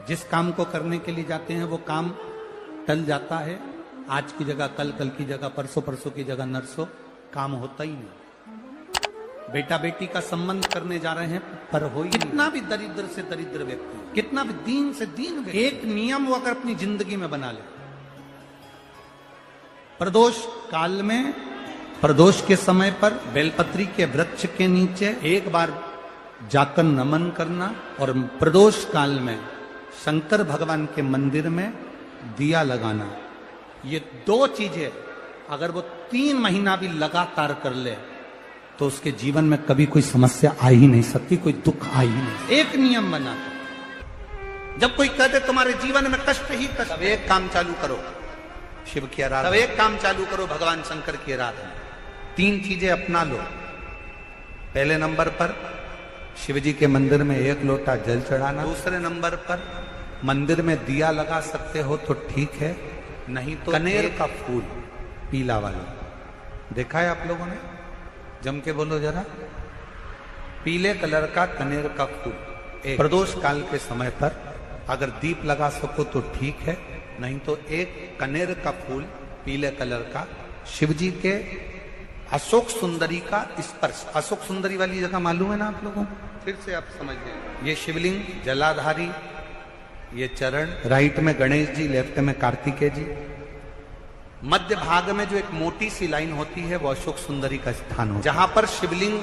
जिस काम को करने के लिए जाते हैं वो काम टल जाता है। आज की जगह कल, कल की जगह परसों, परसों की जगह नरसों, काम होता ही नहीं। बेटा बेटी का संबंध करने जा रहे हैं पर हो ही कितना भी दरिद्र से दरिद्र व्यक्ति, कितना भी दीन से दीन व्यक्ति, एक नियम वो अगर अपनी जिंदगी में बना ले, प्रदोष काल में, प्रदोष के समय पर बेलपत्री के वृक्ष के नीचे एक बार जाकर नमन करना और प्रदोष काल में शंकर भगवान के मंदिर में दिया लगाना। ये दो चीजें अगर वो 3 महीना भी लगातार कर ले तो उसके जीवन में कभी कोई समस्या आ ही नहीं सकती, कोई दुख आ ही नहीं। एक नियम बना, जब कोई कहते तुम्हारे जीवन में कष्ट ही कष्ट, तब एक काम चालू करो, शिव की आराधना, तब एक काम चालू करो, भगवान शंकर की आराधना। 3 चीजें अपना लो। पहले नंबर पर शिव जी के मंदिर में 1 लोटा जल चढ़ाना। दूसरे नंबर पर मंदिर में दिया लगा सकते हो तो ठीक है, नहीं तो कनेर का फूल पीला वाला, देखा है आप लोगों ने? जम के बोलो जरा। पीले कलर का कनेर का फूल प्रदोष काल के समय पर अगर दीप लगा सको तो ठीक है, नहीं तो एक कनेर का फूल पीले कलर का शिव जी के अशोक सुंदरी का स्पर्श। अशोक सुंदरी वाली जगह मालूम है ना आप लोगों को? फिर से आप समझ लें। ये शिवलिंग जलाधारी, ये चरण, राइट में गणेश जी, लेफ्ट में कार्तिकेय जी, मध्य भाग में जो एक मोटी सी लाइन होती है वो अशोक सुंदरी का स्थान हो। जहां पर शिवलिंग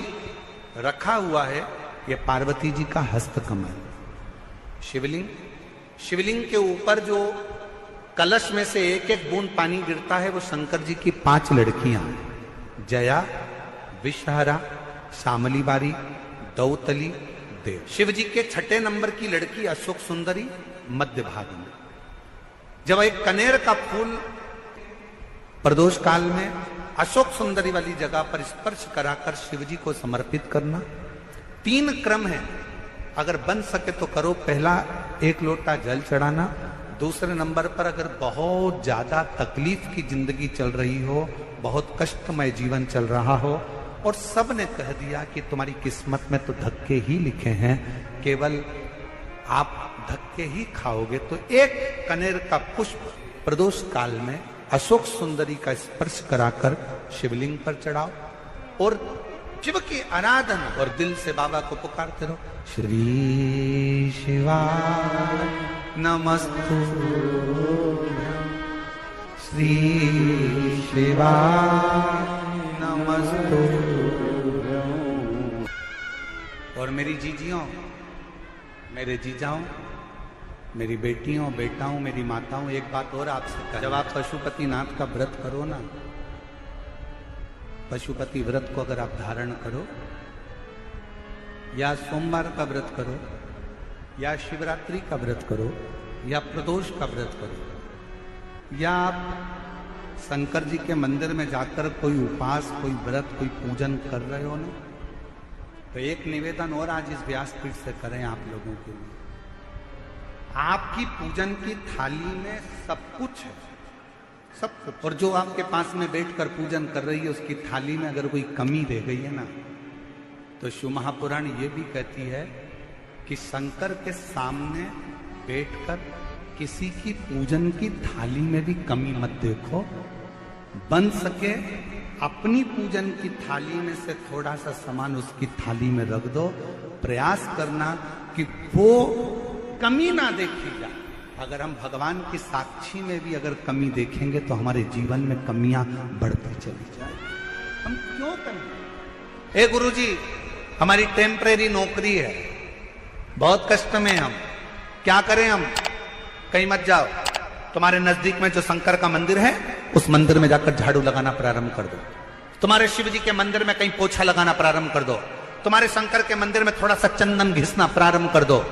रखा हुआ है ये पार्वती जी का हस्त कमल। शिवलिंग के ऊपर जो कलश में से एक एक बूंद पानी गिरता है वो शंकर जी की 5 लड़कियां, जया, विषहरा, शामली बारी, दौतली, देव। शिव जी के 6ठे नंबर की लड़की अशोक सुंदरी मध्य भाग में। जब एक कनेर का फूल प्रदोष काल में अशोक सुंदरी वाली जगह पर स्पर्श कराकर शिव जी को समर्पित करना। 3 क्रम है, अगर बन सके तो करो। पहला 1 लोटा जल चढ़ाना। दूसरे नंबर पर अगर बहुत ज्यादा तकलीफ की जिंदगी चल रही हो, बहुत कष्टमय जीवन चल रहा हो और सब ने कह दिया कि तुम्हारी किस्मत में तो धक्के ही लिखे हैं, केवल आप धक्के ही खाओगे, तो 1 कनेर का पुष्प प्रदोष काल में अशोक सुंदरी का स्पर्श कराकर शिवलिंग पर चढ़ाओ और शिव की आराधना और दिल से बाबा को पुकारते रहो। श्री शिवाय नमस्तु, श्री शिवाय नमस्तु। और मेरी जीजियों, मेरे जीजाओं, मेरी बेटियों, बेटाओं, मेरी माताओं, एक बात और आपसे कह, जब आप पशुपतिनाथ का व्रत करो ना, पशुपति व्रत को अगर आप धारण करो, या सोमवार का व्रत करो, या शिवरात्रि का व्रत करो, या प्रदोष का व्रत करो, या आप शंकर जी के मंदिर में जाकर कोई उपास, कोई व्रत, कोई पूजन कर रहे हो ना, तो एक निवेदन और आज इस व्यासपीठ से करें आप लोगों के लिए। आपकी पूजन की थाली में सब कुछ है, सब कुछ, और जो आपके पास में बैठकर पूजन कर रही है उसकी थाली में अगर कोई कमी रह गई है ना, तो शिव महापुराण ये भी कहती है कि शंकर के सामने बैठकर किसी की पूजन की थाली में भी कमी मत देखो। बन सके अपनी पूजन की थाली में से थोड़ा सा सामान उसकी थाली में रख दो। प्रयास करना कि वो कमी ना देखी जाए। अगर हम भगवान की साक्षी में भी अगर कमी देखेंगे तो हमारे जीवन में कमियां बढ़ती चली जाएगी। हम क्यों करें? गुरुजी, हमारी टेम्परेरी नौकरी है, बहुत कष्ट में हम, क्या करें हम? कहीं मत जाओ, तुम्हारे नजदीक में जो शंकर का मंदिर है उस मंदिर में जाकर झाड़ू लगाना प्रारंभ कर दो। तुम्हारे शिव जी के मंदिर में कहीं पोछा लगाना प्रारंभ कर दो। तुम्हारे शंकर के मंदिर में थोड़ा सा चंदन घिसना प्रारंभ कर दो।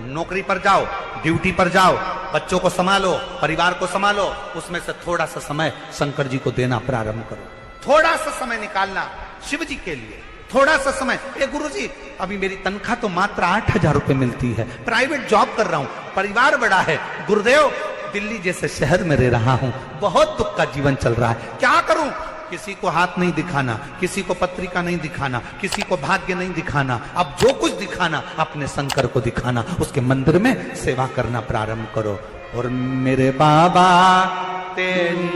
नौकरी पर जाओ, ड्यूटी पर जाओ, बच्चों को संभालो, परिवार को संभालो, उसमें से थोड़ा सा समय शंकर जी को देना प्रारंभ करो। थोड़ा सा समय निकालना शिव जी के लिए, थोड़ा सा समय। गुरुजी, अभी मेरी तनख्वाह तो मात्र 8,000 रुपए मिलती है, प्राइवेट जॉब कर रहा हूं, परिवार बड़ा है, गुरुदेव दिल्ली जैसे शहर में रह रहा हूं, बहुत दुख का जीवन चल रहा है, क्या करूं? किसी को हाथ नहीं दिखाना, किसी को पत्रिका नहीं दिखाना, किसी को भाग्य नहीं दिखाना, अब जो कुछ दिखाना अपने शंकर को दिखाना। उसके मंदिर में सेवा करना प्रारंभ करो। और मेरे बाबा तेरी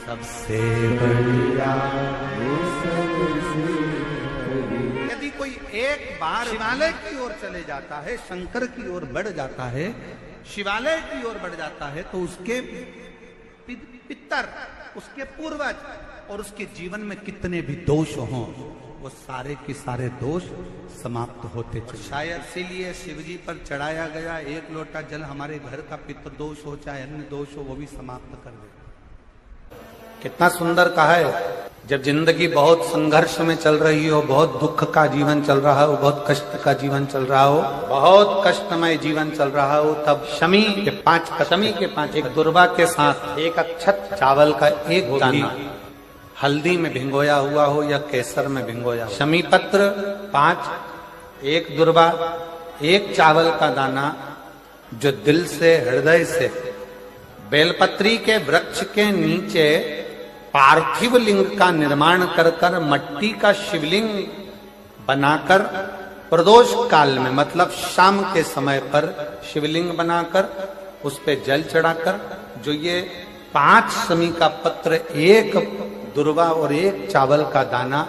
सबसे बढ़िया। यदि कोई एक बार शिवालय की ओर चले जाता है, शंकर की ओर बढ़ जाता है, शिवालय की ओर बढ़ जाता है, तो उसके पितर, उसके पूर्वज और उसके जीवन में कितने भी दोष हों, वो सारे के सारे दोष समाप्त होते चले। शायद इसीलिए शिव जी पर चढ़ाया गया एक लोटा जल हमारे घर का पितृ दोष हो चाहे अन्य दोष हो, वो भी समाप्त कर दे। कितना सुंदर कहा है। जब जिंदगी बहुत संघर्ष में चल रही हो, बहुत दुख का जीवन चल रहा हो, बहुत कष्ट का जीवन चल रहा हो, बहुत कष्टमय जीवन चल रहा हो, तब शमी के पांच एक दुर्वा के साथ एक अक्षत चावल का एक दाना हल्दी में भिंगोया हुआ हो या केसर में भिंगोया, शमी पत्र 5, एक दुर्वा, एक चावल का दाना, जो दिल से हृदय से बेलपत्री के वृक्ष के नीचे पार्थिव लिंग का निर्माण कर कर मट्टी का शिवलिंग बनाकर प्रदोष काल में, मतलब शाम के समय पर शिवलिंग बनाकर उस पे जल चढ़ाकर, जो ये 5 शमी का पत्र, एक दुर्वा और एक चावल का दाना,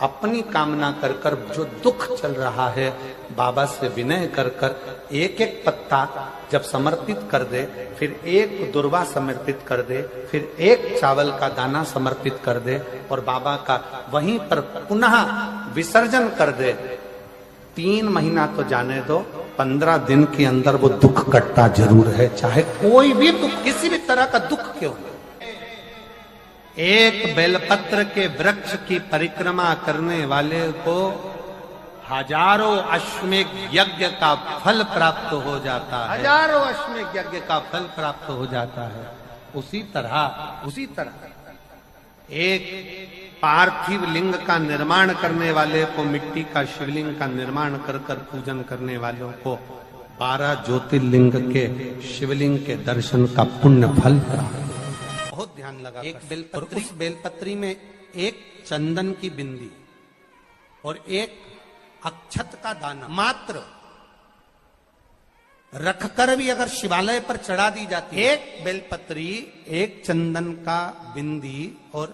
अपनी कामना कर कर, जो दुख चल रहा है बाबा से विनय कर कर एक एक पत्ता जब समर्पित कर दे, फिर एक दुर्वा समर्पित कर दे, फिर एक चावल का दाना समर्पित कर दे और बाबा का वहीं पर पुनः विसर्जन कर दे, 3 महीना तो जाने दो, 15 दिन के अंदर वो दुख कटता जरूर है, चाहे कोई भी दुख, किसी भी तरह का दुख क्यों। एक बेलपत्र के वृक्ष की परिक्रमा करने वाले को हजारों अश्वमेध यज्ञ का फल प्राप्त हो जाता है, हजारों अश्वमेध यज्ञ का फल प्राप्त हो जाता है। उसी तरह एक पार्थिव लिंग का निर्माण करने वाले को, मिट्टी का शिवलिंग का निर्माण कर कर पूजन करने वालों को 12 ज्योतिर्लिंग के शिवलिंग के दर्शन का पुण्य फल प्राप्त। बहुत ध्यान लगा। एक बेलपत्री, और उस बेलपत्री में एक चंदन की बिंदी और एक अक्षत का दाना मात्र रखकर भी अगर शिवालय पर चढ़ा दी जाती, एक बेलपत्री, एक चंदन का बिंदी, और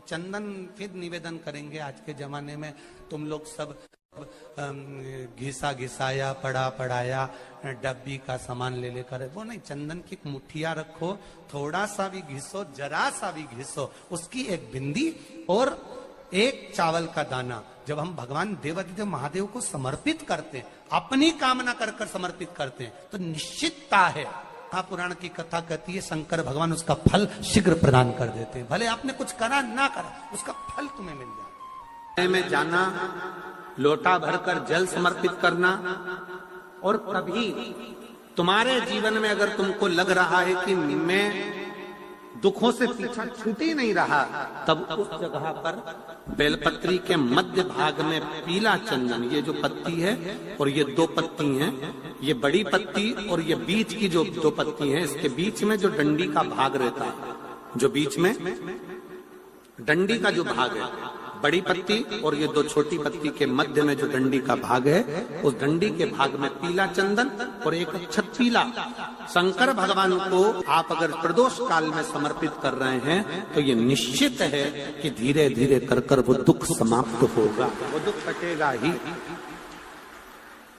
चंदन फिर निवेदन करेंगे। आज के जमाने में तुम लोग सब घिसा घिसाया, पड़ा पड़ाया, डब्बी का सामान ले लेकर, वो नहीं, चंदन की मुठिया रखो, थोड़ा सा भी घिसो, जरा सा भी घिसो, उसकी एक बिंदी और एक चावल का दाना, जब हम भगवान देवाधिदेव महादेव को समर्पित करते हैं, अपनी कामना कर कर समर्पित करते हैं, तो निश्चितता है, पुराण की कथा कहती है, शंकर भगवान उसका फल शीघ्र प्रदान कर देते हैं। भले आपने कुछ करा ना करा, उसका फल तुम्हें मिल जाए। में जाना, लोटा भरकर जल समर्पित करना, और कभी तुम्हारे जीवन में अगर तुमको लग रहा है कि मैं दुखों से पीछा छूट ही नहीं रहा, तब उस जगह पर बेलपत्री के मध्य भाग में पीला चंदन, ये जो पत्ती है और ये 2 पत्ती हैं, ये बड़ी पत्ती और ये बीच की जो 2 पत्ती हैं, इसके बीच में जो डंडी का भाग रहता है, जो बीच में डंडी का जो भाग है, बड़ी पत्ती और ये 2 छोटी पत्ती के मध्य में जो डंडी का भाग है, उस डंडी के भाग में पीला चंदन और एक अक्षत पीला, शंकर भगवान को आप अगर प्रदोष काल में समर्पित कर रहे हैं, तो ये निश्चित है कि धीरे धीरे कर कर वो दुख समाप्त होगा, वो दुख कटेगा ही।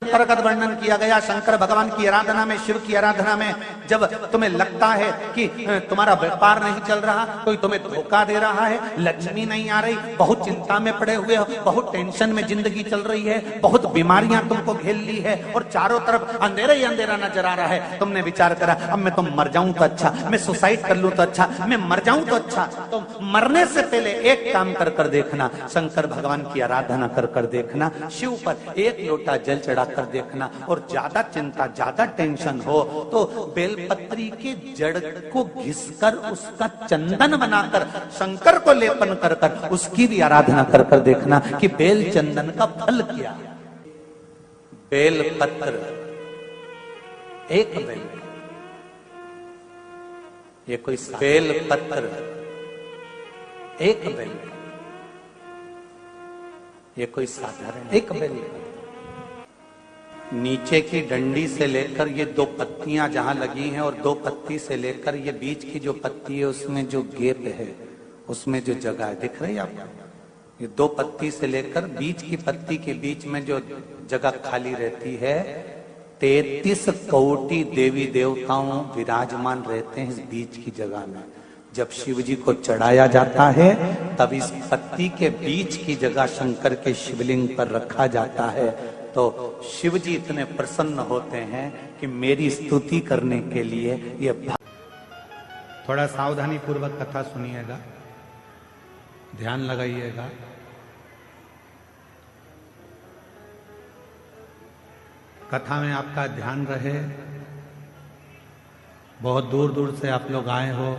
प्रकट वर्णन किया गया शंकर भगवान की आराधना में, शिव की आराधना में। जब तुम्हें लगता है कि तुम्हारा व्यापार नहीं चल रहा, कोई तुम्हें धोखा दे रहा है, लक्ष्मी नहीं आ रही, बहुत चिंता में पड़े हुए हो, बहुत टेंशन में जिंदगी चल रही है, बहुत बीमारियां तुमको घेर ली है और चारों तरफ अंधेरा ही अंधेरा नजर आ रहा है, तुमने विचार करा अब मैं तो मर जाऊं तो अच्छा, मैं सुसाइड कर लूं तो अच्छा, मैं मर जाऊं तो अच्छा। तो मरने से पहले एक काम कर कर देखना, शंकर भगवान की आराधना कर कर देखना, शिव पर एक लोटा जल चढ़ा कर देखना, और ज्यादा चिंता, ज्यादा टेंशन हो तो बेलपत्री के जड़ को घिसकर उसका चंदन बनाकर शंकर को लेपन कर कर उसकी भी आराधना कर कर देखना कि बेल चंदन का फल क्या। बेलपत्र, एक बेल, ये कोई बेल पत्र, एक बेल, ये कोई साधारण एक बेल पत्र। नीचे की डंडी से लेकर ये दो पत्तियां जहां लगी हैं और दो पत्ती से लेकर ये बीच की जो पत्ती है उसमें जो गैप है, उसमें जो जगह दिख रही है आपको, ये दो पत्ती से लेकर बीच की पत्ती के बीच में जो जगह खाली रहती है, 33 कोटि देवी देवताओं विराजमान रहते हैं इस बीच की जगह में। जब शिव जी को चढ़ाया जाता है तब इस पत्ती के बीच की जगह शंकर के शिवलिंग पर रखा जाता है, तो शिव जी इतने प्रसन्न होते हैं कि मेरी स्तुति करने के लिए ये। थोड़ा सावधानी पूर्वक कथा सुनिएगा, ध्यान लगाइएगा। कथा में आपका ध्यान रहे। बहुत दूर दूर से आप लोग आए हो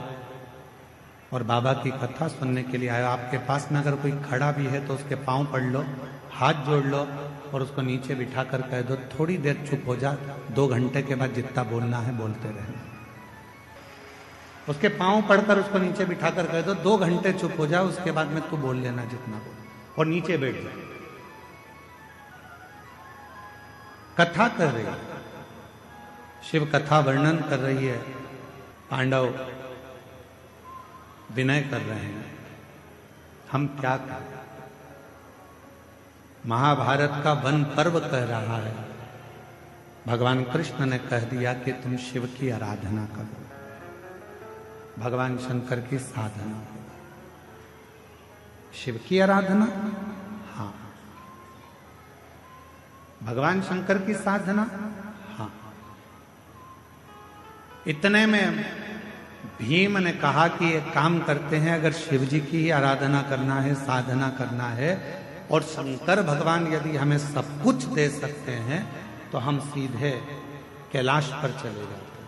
और बाबा की कथा सुनने के लिए आए हो। आपके पास में अगर कोई खड़ा भी है तो उसके पांव पड़ लो, हाथ जोड़ लो और उसको नीचे बिठा कर कह दो थोड़ी देर चुप हो जा, 2 घंटे के बाद जितना बोलना है बोलते रहना। उसके पांव पड़कर उसको नीचे बिठा कर कह दो 2 घंटे चुप हो जा, उसके बाद में तू बोल लेना जितना बोल, और नीचे बैठ जा। कथा कर रही है, शिव कथा वर्णन कर रही है, पांडव विनय कर रहे हैं। हम क्या करें? महाभारत का वन पर्व कह रहा है। भगवान कृष्ण ने कह दिया कि तुम शिव की आराधना करो, भगवान शंकर की साधना करो। शिव की आराधना, हाँ। भगवान शंकर की साधना, हाँ। इतने में भीम ने कहा कि एक काम करते हैं, अगर शिव जी की ही आराधना करना है, साधना करना है, और शंकर भगवान यदि हमें सब कुछ दे सकते हैं तो हम सीधे कैलाश पर चले जाते हैं।